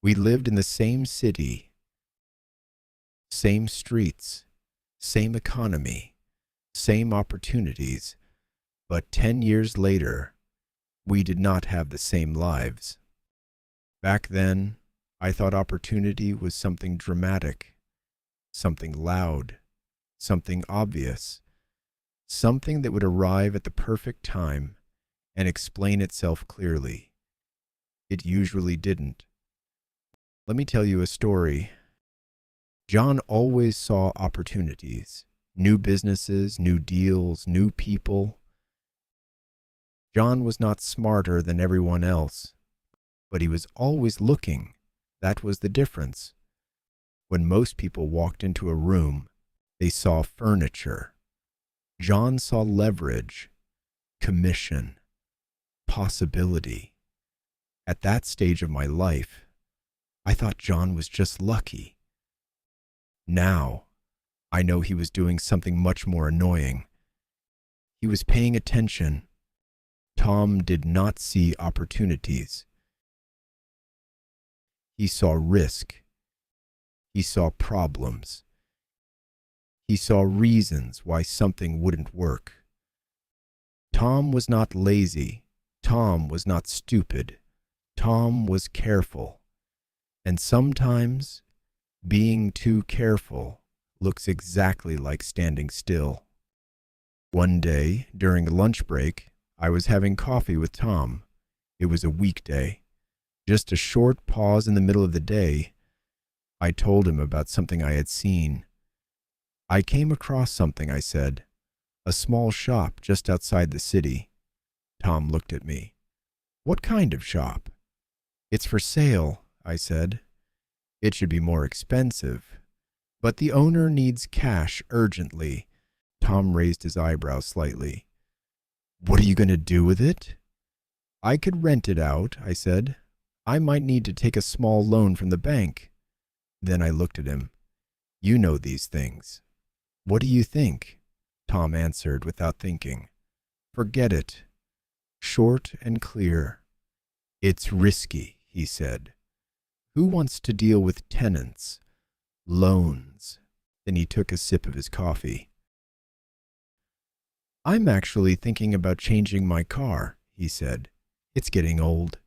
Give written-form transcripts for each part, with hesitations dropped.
We lived in the same city, same streets, same economy, same opportunities, but 10 years later, we did not have the same lives. Back then, I thought opportunity was something dramatic, something loud, something obvious, something that would arrive at the perfect time and explain itself clearly. It usually didn't. Let me tell you a story. John always saw opportunities, new businesses, new deals, new people. John was not smarter than everyone else, but he was always looking. That was the difference. When most people walked into a room, they saw furniture. John saw leverage, commission, possibility. At that stage of my life, I thought John was just lucky. Now, I know he was doing something much more annoying. He was paying attention. Tom did not see opportunities. He saw risk. He saw problems. He saw reasons why something wouldn't work. Tom was not lazy. Tom was not stupid. Tom was careful. And sometimes, being too careful looks exactly like standing still. One day, during a lunch break, I was having coffee with Tom. It was a weekday. Just a short pause in the middle of the day. I told him about something I had seen. I came across something, I said. A small shop just outside the city. Tom looked at me. What kind of shop? It's for sale, I said. It should be more expensive. But the owner needs cash urgently. Tom raised his eyebrows slightly. What are you going to do with it? I could rent it out, I said. I might need to take a small loan from the bank. Then I looked at him. You know these things. What do you think? Tom answered without thinking. Forget it. Short and clear. It's risky, he said. Who wants to deal with tenants? Loans. Then he took a sip of his coffee. I'm actually thinking about changing my car, he said. It's getting old.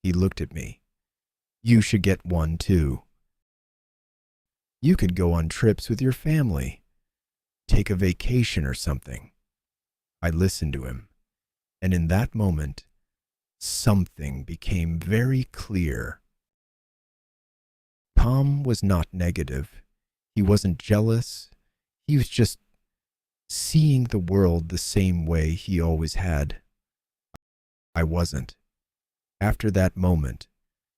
He looked at me. You should get one too. You could go on trips with your family. Take a vacation or something. I listened to him, and in that moment, something became very clear. Tom was not negative. He wasn't jealous. He was just seeing the world the same way he always had. I wasn't. After that moment,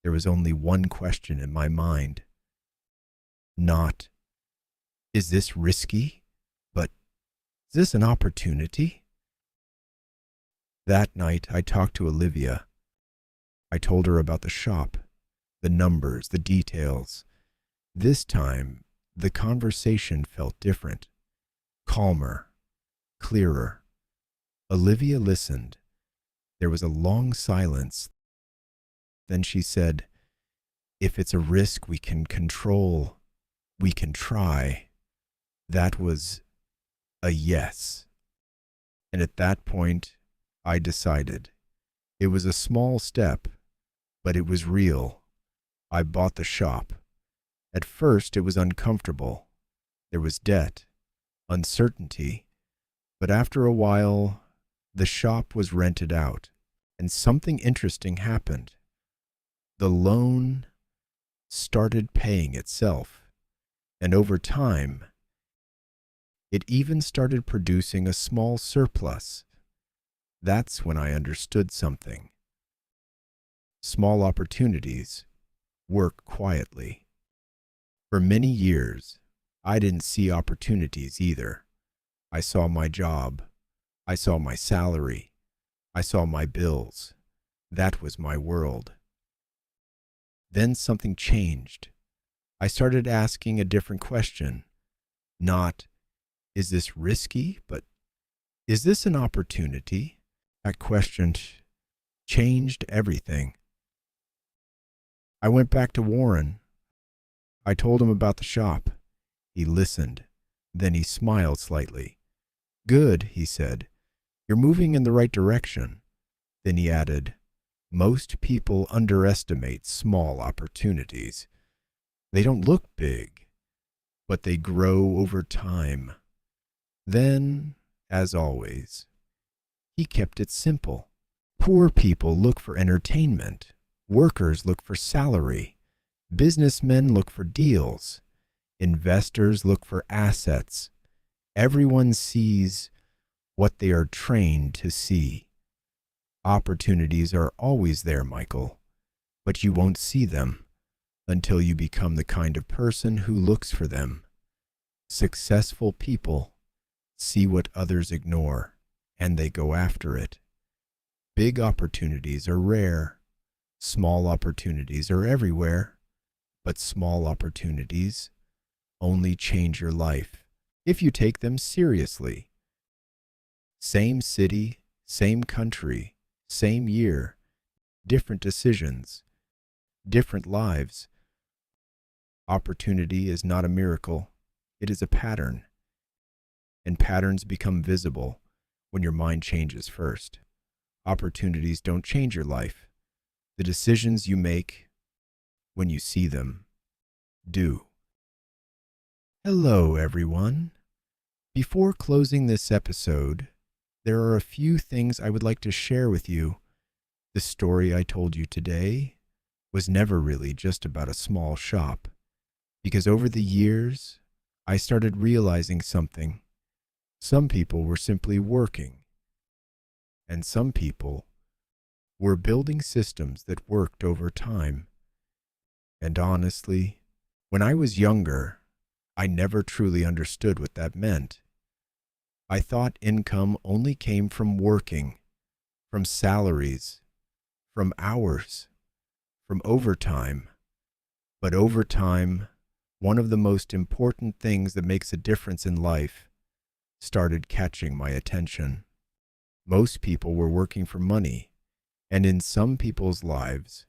there was only one question in my mind. Not, is this risky? But, is this an opportunity? That night, I talked to Olivia. I told her about the shop, the numbers, the details. This time, the conversation felt different, calmer, clearer. Olivia listened. There was a long silence. Then she said, if it's a risk we can control, we can try. That was a yes. And at that point, I decided. It was a small step, but it was real. I bought the shop. At first, it was uncomfortable. There was debt, uncertainty. But after a while, the shop was rented out, and something interesting happened. The loan started paying itself, and over time, it even started producing a small surplus. That's when I understood something. Small opportunities work quietly. For many years, I didn't see opportunities either. I saw my job. I saw my salary. I saw my bills. That was my world. Then something changed. I started asking a different question. Not, is this risky, but is this an opportunity? That question changed everything. I went back to Warren. I told him about the shop. He listened. Then he smiled slightly. Good, he said. You're moving in the right direction. Then he added, most people underestimate small opportunities. They don't look big, but they grow over time. Then, as always, he kept it simple. Poor people look for entertainment. Workers look for salary. Businessmen look for deals. Investors look for assets. Everyone sees what they are trained to see. Opportunities are always there, Michael, but you won't see them until you become the kind of person who looks for them. Successful people see what others ignore, and they go after it. Big opportunities are rare. Small opportunities are everywhere, but small opportunities only change your life if you take them seriously. Same city, same country, same year, different decisions, different lives. Opportunity is not a miracle. It is a pattern. And patterns become visible when your mind changes first. Opportunities don't change your life. The decisions you make when you see them do. Hello, everyone. Before closing this episode, there are a few things I would like to share with you. The story I told you today was never really just about a small shop, because over the years, I started realizing something. Some people were simply working, and some people were building systems that worked over time. And honestly, when I was younger, I never truly understood what that meant. I thought income only came from working, from salaries, from hours, from overtime. But over time, one of the most important things that makes a difference in life started catching my attention. Most people were working for money, and in some people's lives,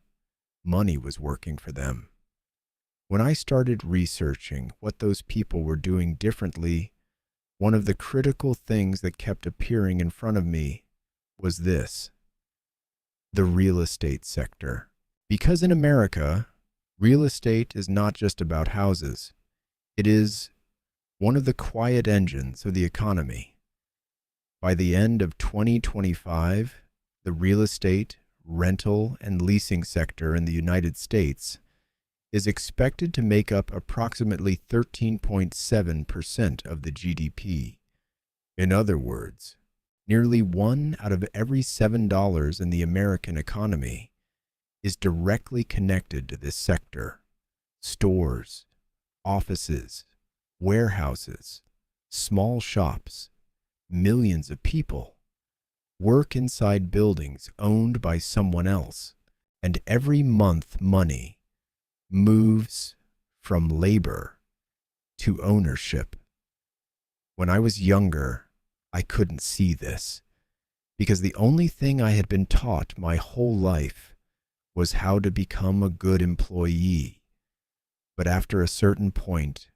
money was working for them. When I started researching what those people were doing differently, one of the critical things that kept appearing in front of me was this: the real estate sector. Because in America, real estate is not just about houses. It is one of the quiet engines of the economy. By the end of 2025, the real estate, rental, and leasing sector in the United States is expected to make up approximately 13.7% of the GDP. In other words, nearly 1 out of every $7 in the American economy is directly connected to this sector. Stores, offices, warehouses, small shops, millions of people work inside buildings owned by someone else, and every month money moves from labor to ownership. When I was younger, I couldn't see this because the only thing I had been taught my whole life was how to become a good employee. But after a certain point,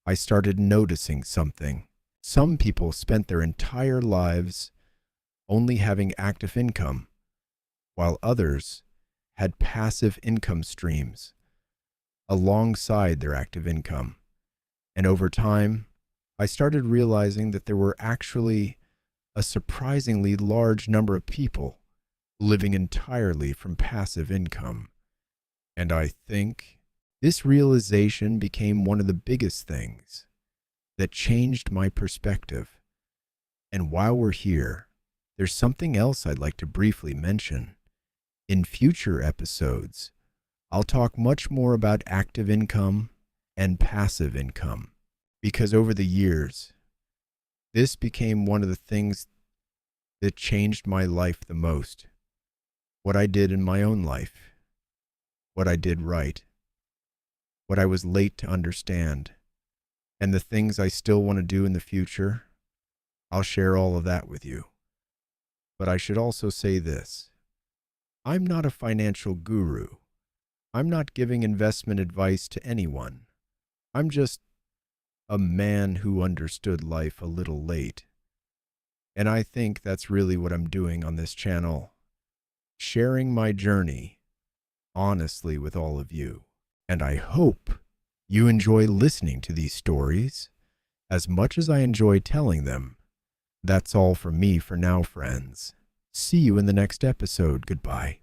I started noticing something. Some people spent their entire lives only having active income, while others had passive income streams alongside their active income. And over time, I started realizing that there were actually a surprisingly large number of people living entirely from passive income. And I think this realization became one of the biggest things that changed my perspective. And while we're here, there's something else I'd like to briefly mention. In future episodes, I'll talk much more about active income and passive income, because over the years, this became one of the things that changed my life the most. What I did in my own life, what I did right, what I was late to understand, and the things I still want to do in the future. I'll share all of that with you. But I should also say this: I'm not a financial guru. I'm not giving investment advice to anyone. I'm just a man who understood life a little late. And I think that's really what I'm doing on this channel, sharing my journey honestly with all of you. And I hope you enjoy listening to these stories as much as I enjoy telling them. That's all from me for now, friends. See you in the next episode. Goodbye.